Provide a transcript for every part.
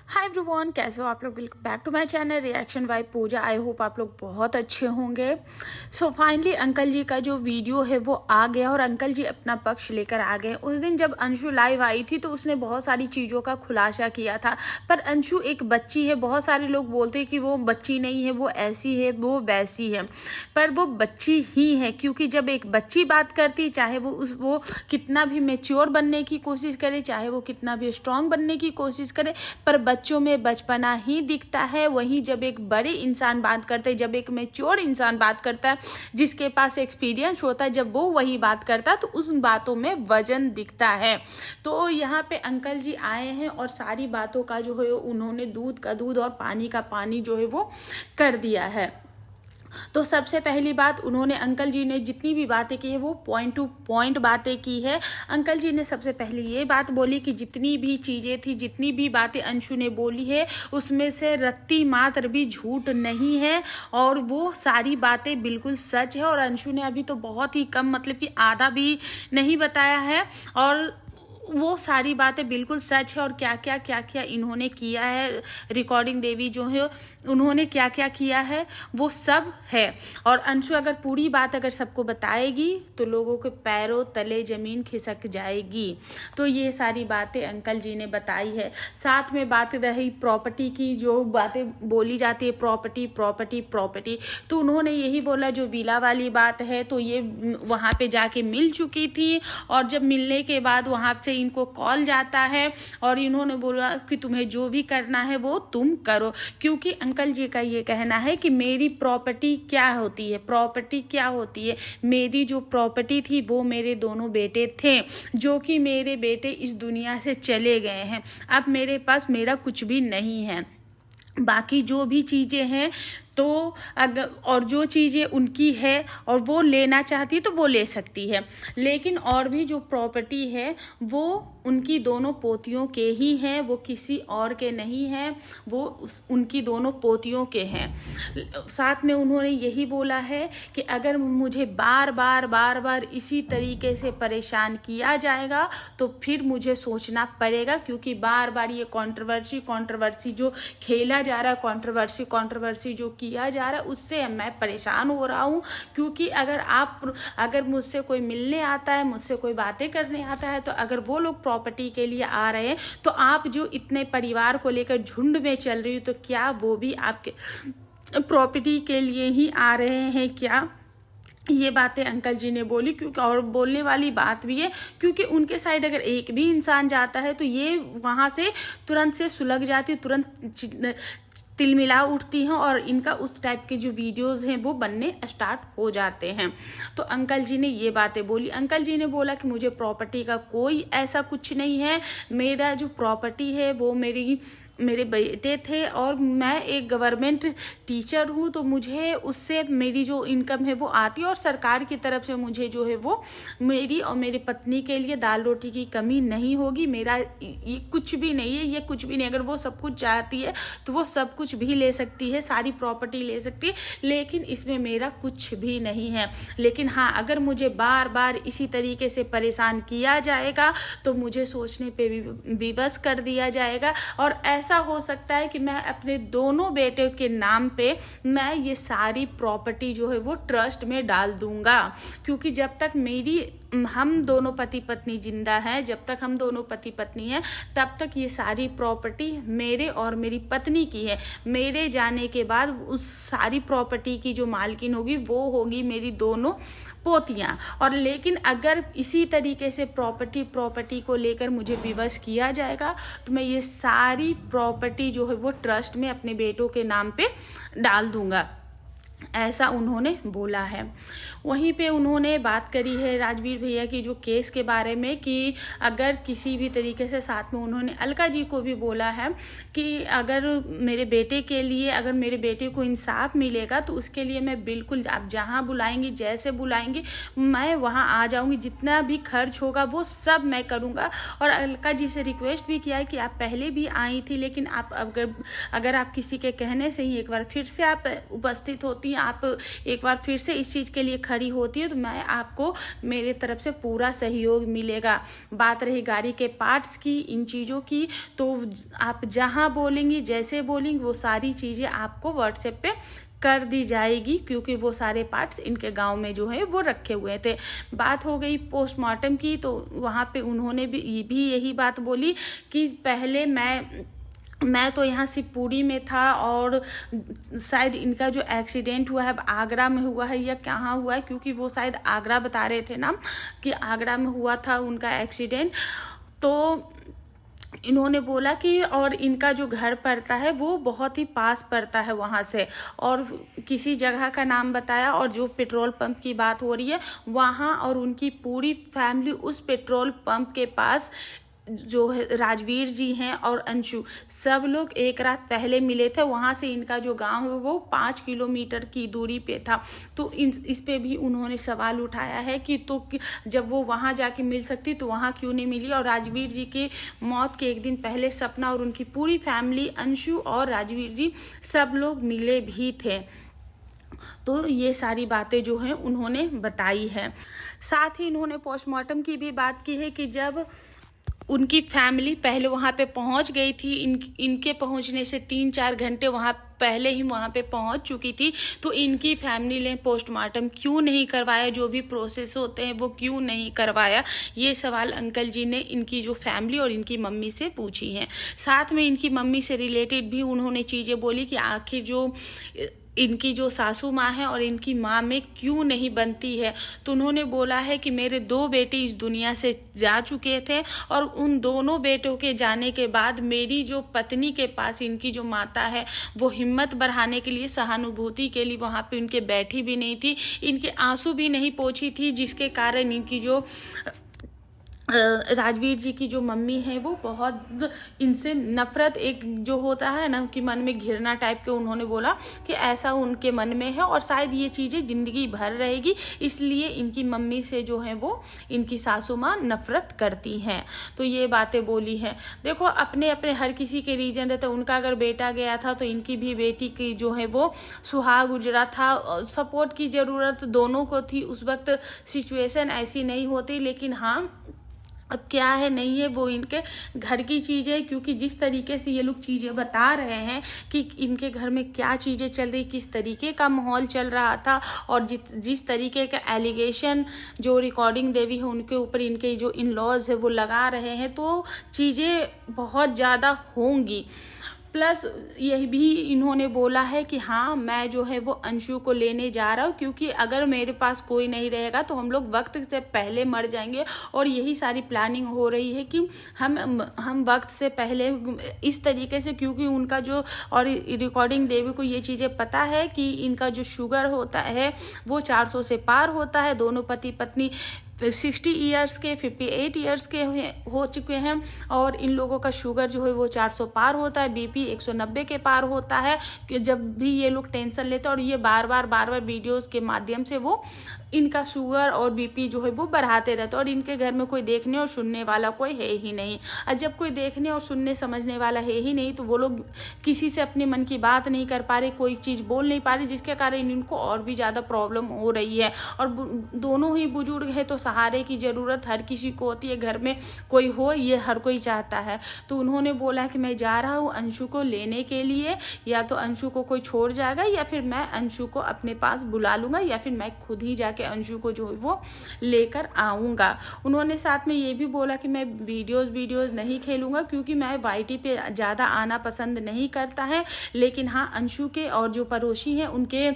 Hi everyone, कैसे हो आप लोग। Welcome back to my channel reaction by Pooja. I hope आप लोग बहुत अच्छे होंगे। सो फाइनली अंकल जी का जो वीडियो है वो आ गया और अंकल जी अपना पक्ष लेकर आ गए। उस दिन जब अंशु लाइव आई थी तो उसने बहुत सारी चीज़ों का खुलासा किया था, पर अंशु एक बच्ची है। बहुत सारे लोग बोलते हैं कि वो बच्ची नहीं है, वो ऐसी है, वो वैसी है, पर वो बच्ची ही है। क्योंकि जब एक बच्ची बात करती, चाहे वो कितना भी मेच्योर बनने की कोशिश करे, चाहे वो कितना भी स्ट्रांग बनने की कोशिश करे, पर बच्चों में बचपना ही दिखता है। वहीं जब एक बड़े इंसान बात करते हैं, जब एक मैच्योर इंसान बात करता है, जिसके पास एक्सपीरियंस होता है, जब वो वही बात करता है तो उस बातों में वजन दिखता है। तो यहाँ पे अंकल जी आए हैं और सारी बातों का जो है उन्होंने दूध का दूध और पानी का पानी जो है वो कर दिया है। तो सबसे पहली बात, उन्होंने अंकल जी ने जितनी भी बातें की है वो पॉइंट टू पॉइंट बातें की है। अंकल जी ने सबसे पहले ये बात बोली कि जितनी भी चीज़ें थी, जितनी भी बातें अंशु ने बोली है, उसमें से रत्ती मात्र भी झूठ नहीं है और वो सारी बातें बिल्कुल सच है। और अंशु ने अभी तो बहुत ही कम, मतलब कि आधा भी नहीं बताया है, और वो सारी बातें बिल्कुल सच है। और क्या क्या इन्होंने किया है, रिकॉर्डिंग देवी जो है उन्होंने क्या क्या किया है वो सब है। और अंशु अगर पूरी बात अगर सबको बताएगी तो लोगों के पैरों तले ज़मीन खिसक जाएगी। तो ये सारी बातें अंकल जी ने बताई है। साथ में बात रही प्रॉपर्टी की, जो बातें बोली जाती है प्रॉपर्टी प्रॉपर्टी प्रॉपर्टी, तो उन्होंने यही बोला जो विला वाली बात है, तो ये वहाँ पे जाके मिल चुकी थी। और जब मिलने के बाद वहाँ से इनको कॉल जाता है और इन्होंने बोला कि तुम्हें जो भी करना है वो तुम करो। क्योंकि अंकल जी का ये कहना है कि मेरी प्रॉपर्टी क्या होती है, प्रॉपर्टी क्या होती है, मेरी जो प्रॉपर्टी थी वो मेरे दोनों बेटे थे, जो कि मेरे बेटे इस दुनिया से चले गए हैं। अब मेरे पास मेरा कुछ भी नहीं है। बाकी जो भी चीज़ें हैं तो अगर, और जो चीज़ें उनकी है और वो लेना चाहती है तो वो ले सकती है, लेकिन और भी जो प्रॉपर्टी है वो उनकी दोनों पोतियों के ही हैं, वो किसी और के नहीं हैं, वो उनकी दोनों पोतियों के हैं। साथ में उन्होंने यही बोला है कि अगर मुझे बार बार इसी तरीके से परेशान किया जाएगा तो फिर मुझे सोचना पड़ेगा, क्योंकि बार बार ये कंट्रोवर्सी जो खेला जा रहा है, कंट्रोवर्सी जो किया जा रहा है, उससे मैं परेशान हो रहा हूँ। क्योंकि अगर मुझसे कोई मिलने आता है, मुझसे कोई बातें करने आता है, तो अगर वो लोग प्रॉपर्टी के लिए आ रहे हैं तो आप जो इतने परिवार को लेकर झुंड में चल रही हो, तो क्या वो भी आपके प्रॉपर्टी के लिए ही आ रहे हैं क्या? ये बातें अंकल जी ने बोली। क्योंकि और बोलने वाली बात भी है, क्योंकि उनके साइड अगर एक भी इंसान जाता है तो ये वहाँ से तुरंत से सुलग जाती है, तुरंत तिलमिला उठती हैं और इनका उस टाइप के जो वीडियोस हैं वो बनने स्टार्ट हो जाते हैं। तो अंकल जी ने ये बातें बोली। अंकल जी ने बोला कि मुझे प्रॉपर्टी का कोई ऐसा कुछ नहीं है, मेरा जो प्रॉपर्टी है वो मेरे बेटे थे और मैं एक गवर्नमेंट टीचर हूँ, तो मुझे उससे मेरी जो इनकम है वो आती है और सरकार की तरफ से मुझे जो है वो मेरी और मेरी पत्नी के लिए दाल रोटी की कमी नहीं होगी। मेरा ये कुछ भी नहीं है, ये कुछ भी नहीं। अगर वो सब कुछ चाहती है तो वो सब कुछ भी ले सकती है, सारी प्रॉपर्टी ले सकती है, लेकिन इसमें मेरा कुछ भी नहीं है। लेकिन हाँ, अगर मुझे बार बार इसी तरीके से परेशान किया जाएगा तो मुझे सोचने पे विवश कर दिया जाएगा। और ऐसा हो सकता है कि मैं अपने दोनों बेटे के नाम पे मैं ये सारी प्रॉपर्टी जो है वो ट्रस्ट में डाल दूंगा। क्योंकि जब तक हम दोनों पति पत्नी जिंदा हैं, जब तक हम दोनों पति पत्नी हैं, तब तक ये सारी प्रॉपर्टी मेरे और मेरी पत्नी की है। मेरे जाने के बाद उस सारी प्रॉपर्टी की जो मालकिन होगी वो होगी मेरी दोनों पोतियां। और लेकिन अगर इसी तरीके से प्रॉपर्टी को लेकर मुझे विवश किया जाएगा तो मैं ये सारी प्रॉपर्टी जो है वो ट्रस्ट में अपने बेटों के नाम पे डाल दूंगा, ऐसा उन्होंने बोला है। वहीं पे उन्होंने बात करी है राजवीर भैया की जो केस के बारे में, कि अगर किसी भी तरीके से, साथ में उन्होंने अलका जी को भी बोला है कि अगर मेरे बेटे के लिए, अगर मेरे बेटे को इंसाफ मिलेगा तो उसके लिए मैं बिल्कुल, आप जहां बुलाएंगी, जैसे बुलाएंगी, मैं वहां आ जाऊंगी, जितना भी खर्च होगा वो सब मैं करूंगा। और अलका जी से रिक्वेस्ट भी किया है कि आप पहले भी आई थी, लेकिन आप अगर आप किसी के कहने से ही एक बार फिर से आप उपस्थित होती होती हैं, आप एक बार फिर से इस चीज़ के लिए खड़ी होती है तो मैं आपको मेरे तरफ से पूरा सहयोग मिलेगा। बात रही गाड़ी के पार्ट्स की, इन चीज़ों की, तो आप जहाँ बोलेंगी, जैसे बोलेंगी, वो सारी चीज़ें आपको व्हाट्सएप पे कर दी जाएगी, क्योंकि वो सारे पार्ट्स इनके गांव में जो है वो रखे हुए थे। बात हो गई पोस्टमार्टम की, तो वहाँ पे उन्होंने भी यही बात बोली कि पहले मैं तो यहाँ शिवपुरी में था और शायद इनका जो एक्सीडेंट हुआ है अब आगरा में हुआ है या कहाँ हुआ है, क्योंकि वो शायद आगरा बता रहे थे ना कि आगरा में हुआ था उनका एक्सीडेंट। तो इन्होंने बोला कि और इनका जो घर पड़ता है वो बहुत ही पास पड़ता है वहाँ से, और किसी जगह का नाम बताया, और जो पेट्रोल पंप की बात हो रही है वहाँ, और उनकी पूरी फैमिली उस पेट्रोल पंप के पास जो है राजवीर जी हैं और अंशु, सब लोग एक रात पहले मिले थे। वहाँ से इनका जो गांव है वो 5 किलोमीटर की दूरी पे था। तो इस पे भी उन्होंने सवाल उठाया है कि तो जब वो वहाँ जाके मिल सकती तो वहाँ क्यों नहीं मिली। और राजवीर जी के मौत के एक दिन पहले सपना और उनकी पूरी फैमिली, अंशु और राजवीर जी, सब लोग मिले भी थे। तो ये सारी बातें जो हैं उन्होंने बताई है। साथ ही इन्होंने पोस्टमार्टम की भी बात की है कि जब उनकी फैमिली पहले वहाँ पे पहुँच गई थी, इनके पहुँचने से 3-4 घंटे वहाँ पहले ही वहाँ पे पहुँच चुकी थी, तो इनकी फैमिली ने पोस्टमार्टम क्यों नहीं करवाया, जो भी प्रोसेस होते हैं वो क्यों नहीं करवाया। ये सवाल अंकल जी ने इनकी जो फैमिली और इनकी मम्मी से पूछी हैं। साथ में इनकी मम्मी से रिलेटेड भी उन्होंने चीज़ें बोली कि आखिर जो इनकी जो सासू माँ है और इनकी माँ में क्यों नहीं बनती है। तो उन्होंने बोला है कि मेरे 2 बेटे इस दुनिया से जा चुके थे, और उन दोनों बेटों के जाने के बाद मेरी जो पत्नी के पास इनकी जो माता है वो हिम्मत बढ़ाने के लिए, सहानुभूति के लिए वहाँ पे उनके बैठी भी नहीं थी, इनके आंसू भी नहीं पोंछी थी, जिसके कारण इनकी जो राजवीर जी की जो मम्मी है वो बहुत इनसे नफरत, एक जो होता है ना कि मन में घिरना टाइप के, उन्होंने बोला कि ऐसा उनके मन में है और शायद ये चीज़ें ज़िंदगी भर रहेगी, इसलिए इनकी मम्मी से जो है वो इनकी सासू माँ नफरत करती हैं। तो ये बातें बोली हैं। देखो अपने अपने हर किसी के रीजन रहते, उनका अगर बेटा गया था तो इनकी भी बेटी की जो है वो सुहाग गुजरा था। सपोर्ट की ज़रूरत दोनों को थी, उस वक्त सिचुएशन ऐसी नहीं होती, लेकिन हाँ अब क्या है नहीं है वो इनके घर की चीज़ है, क्योंकि जिस तरीके से ये लोग चीज़ें बता रहे हैं कि इनके घर में क्या चीज़ें चल रही, किस तरीके का माहौल चल रहा था, और जिस तरीके का एलिगेशन जो रिकॉर्डिंग देवी है उनके ऊपर इनके जो इन लॉज है वो लगा रहे हैं, तो चीज़ें बहुत ज़्यादा होंगी। प्लस यह भी इन्होंने बोला है कि हाँ मैं जो है वो अंशु को लेने जा रहा हूँ, क्योंकि अगर मेरे पास कोई नहीं रहेगा तो हम लोग वक्त से पहले मर जाएंगे, और यही सारी प्लानिंग हो रही है कि हम वक्त से पहले इस तरीके से, क्योंकि उनका जो, और रिकॉर्डिंग देवी को ये चीज़ें पता है कि इनका जो शुगर होता है वो 400 से पार होता है। दोनों पति पत्नी 60 ईयर्स के 58 ईयर्स के हो चुके हैं, और इन लोगों का शुगर जो है वो 400 पार होता है, बीपी 190 के पार होता है कि जब भी ये लोग टेंशन लेते हैं, और ये बार बार वीडियोस के माध्यम से वो इनका शुगर और बीपी जो है वो बढ़ाते रहते हैं। और इनके घर में कोई देखने और सुनने वाला कोई है ही नहीं, और जब कोई देखने और सुनने समझने वाला है ही नहीं तो वो लोग किसी से अपने मन की बात नहीं कर पा रहे, कोई चीज़ बोल नहीं पा रहे, जिसके कारण इनको और भी ज़्यादा प्रॉब्लम हो रही है। और दोनों ही बुजुर्ग है तो सहारे की ज़रूरत हर किसी को होती है, घर में कोई हो ये हर कोई चाहता है। तो उन्होंने बोला कि मैं जा रहा हूँ अंशु को लेने के लिए, या तो अंशु को कोई छोड़ जाएगा या फिर मैं अंशु को अपने पास बुला लूँगा, या फिर मैं खुद ही जाके अंशु को जो है वो लेकर आऊँगा। उन्होंने साथ में ये भी बोला कि मैं वीडियोज़ नहीं खेलूँगा, क्योंकि मैं वाईटी पे ज़्यादा आना पसंद नहीं करता है, लेकिन हाँ अंशु के और जो पड़ोसी हैं उनके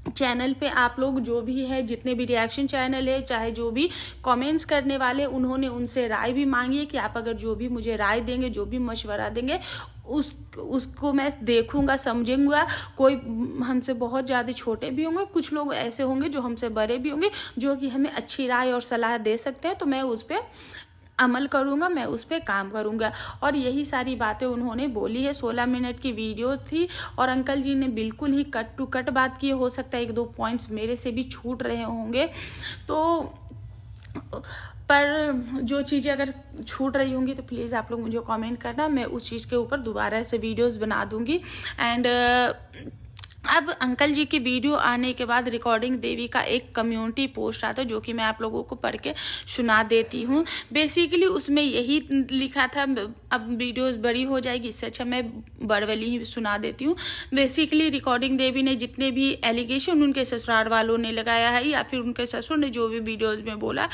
चैनल पे आप लोग जो भी है, जितने भी रिएक्शन चैनल है, चाहे जो भी कमेंट्स करने वाले, उन्होंने उनसे राय भी मांगी है कि आप अगर जो भी मुझे राय देंगे, जो भी मशवरा देंगे, उसको मैं देखूंगा, समझूंगा। कोई हमसे बहुत ज़्यादा छोटे भी होंगे, कुछ लोग ऐसे होंगे जो हमसे बड़े भी होंगे, जो कि हमें अच्छी राय और सलाह दे सकते हैं, तो मैं उस पर अमल करूंगा, मैं उस पर काम करूंगा। और यही सारी बातें उन्होंने बोली है। 16 मिनट की वीडियो थी, और अंकल जी ने बिल्कुल ही कट टू कट बात की। हो सकता है 1-2 पॉइंट्स मेरे से भी छूट रहे होंगे, तो पर जो चीज़ें अगर छूट रही होंगी तो प्लीज़ आप लोग मुझे कमेंट करना, मैं उस चीज़ के ऊपर दोबारा से वीडियोस बना दूंगी। एंड अब अंकल जी की वीडियो आने के बाद रिकॉर्डिंग देवी का एक कम्युनिटी पोस्ट आता है, जो कि मैं आप लोगों को पढ़ के सुना देती हूँ। बेसिकली उसमें यही लिखा था, अब वीडियोस बड़ी हो जाएगी, इससे अच्छा मैं बड़वली ही सुना देती हूँ। बेसिकली रिकॉर्डिंग देवी ने जितने भी एलिगेशन उनके ससुराल वालों ने लगाया है या फिर उनके ससुर ने जो भी वीडियोज़ में बोला,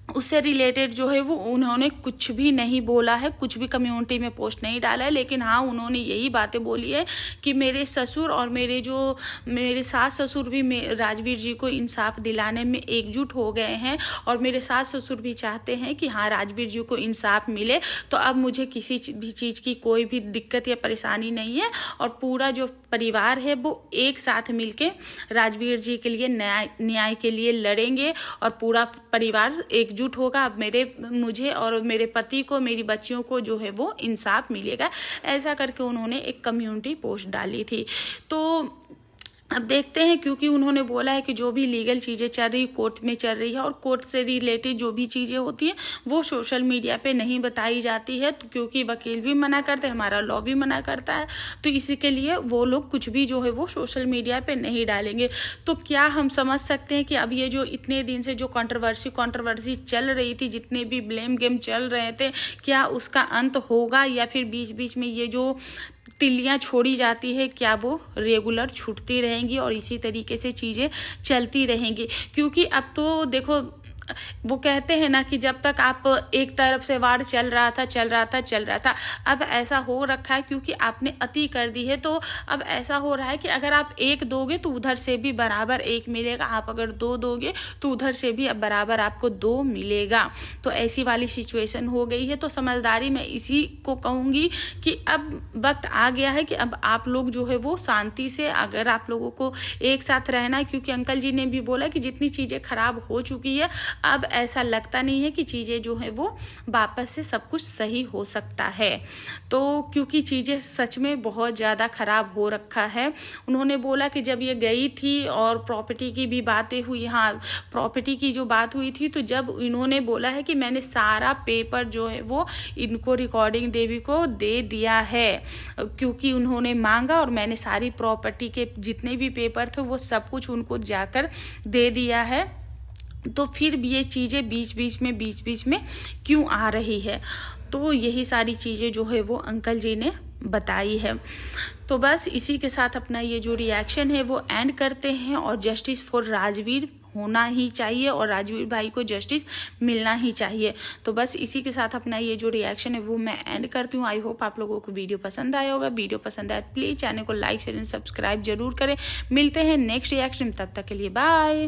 उससे रिलेटेड जो है वो उन्होंने कुछ भी नहीं बोला है, कुछ भी कम्युनिटी में पोस्ट नहीं डाला है। लेकिन हाँ, उन्होंने यही बातें बोली है कि मेरे ससुर और मेरे सास ससुर भी राजवीर जी को इंसाफ दिलाने में एकजुट हो गए हैं और मेरे सास ससुर भी चाहते हैं कि हाँ, राजवीर जी को इंसाफ मिले। तो अब मुझे किसी भी चीज़ की कोई भी दिक्कत या परेशानी नहीं है और पूरा जो परिवार है वो एक साथ मिलके राजवीर जी के लिए न्याय के लिए लड़ेंगे और पूरा परिवार एकजुट होगा। अब मुझे और मेरे पति को, मेरी बच्चियों को जो है वो इंसाफ मिलेगा। ऐसा करके उन्होंने एक कम्युनिटी पोस्ट डाली थी। तो अब देखते हैं, क्योंकि उन्होंने बोला है कि जो भी लीगल चीज़ें चल रही कोर्ट में चल रही है और कोर्ट से रिलेटेड जो भी चीज़ें होती हैं वो सोशल मीडिया पे नहीं बताई जाती है, तो क्योंकि वकील भी मना करते हैं, हमारा लॉ भी मना करता है, तो इसी के लिए वो लोग कुछ भी जो है वो सोशल मीडिया पे नहीं डालेंगे। तो क्या हम समझ सकते हैं कि अब ये जो इतने दिन से जो कंट्रोवर्सी चल रही थी, जितने भी ब्लेम गेम चल रहे थे, क्या उसका अंत होगा या फिर बीच बीच में ये जो तिल्लियाँ छोड़ी जाती है क्या वो रेगुलर छूटती रहेंगी और इसी तरीके से चीज़ें चलती रहेंगी? क्योंकि अब तो देखो, वो कहते हैं ना कि जब तक आप एक तरफ से वार चल रहा था, अब ऐसा हो रखा है क्योंकि आपने अति कर दी है। तो अब ऐसा हो रहा है कि अगर आप एक दोगे तो उधर से भी बराबर एक मिलेगा, आप अगर दो दोगे तो उधर से भी अब बराबर आपको दो मिलेगा। तो ऐसी वाली सिचुएशन हो गई है। तो समझदारी मैं इसी को कहूँगी कि अब वक्त आ गया है कि अब आप लोग जो है वो शांति से, अगर आप लोगों को एक साथ रहना है, क्योंकि अंकल जी ने भी बोला कि जितनी चीज़ें खराब हो चुकी है अब ऐसा लगता नहीं है कि चीज़ें जो है वो वापस से सब कुछ सही हो सकता है। तो क्योंकि चीज़ें सच में बहुत ज़्यादा ख़राब हो रखा है। उन्होंने बोला कि जब ये गई थी और प्रॉपर्टी की भी बातें हुई, हाँ प्रॉपर्टी की जो बात हुई थी, तो जब इन्होंने बोला है कि मैंने सारा पेपर जो है वो इनको रिकॉर्डिंग देवी को दे दिया है, क्योंकि उन्होंने मांगा और मैंने सारी प्रॉपर्टी के जितने भी पेपर थे वो सब कुछ उनको जाकर दे दिया है, तो फिर भी ये चीज़ें बीच बीच में क्यों आ रही है? तो यही सारी चीज़ें जो है वो अंकल जी ने बताई है। तो बस इसी के साथ अपना ये जो रिएक्शन है वो एंड करते हैं और जस्टिस फॉर राजवीर होना ही चाहिए और राजवीर भाई को जस्टिस मिलना ही चाहिए। तो बस इसी के साथ अपना ये जो रिएक्शन है वो मैं एंड करती हूँ। आई होप आप लोगों को वीडियो पसंद आया होगा। वीडियो पसंद आया तो प्लीज़ चैनल को लाइक शेयर एंड सब्सक्राइब जरूर करें। मिलते हैं नेक्स्ट रिएक्शन, तब तक के लिए बाय।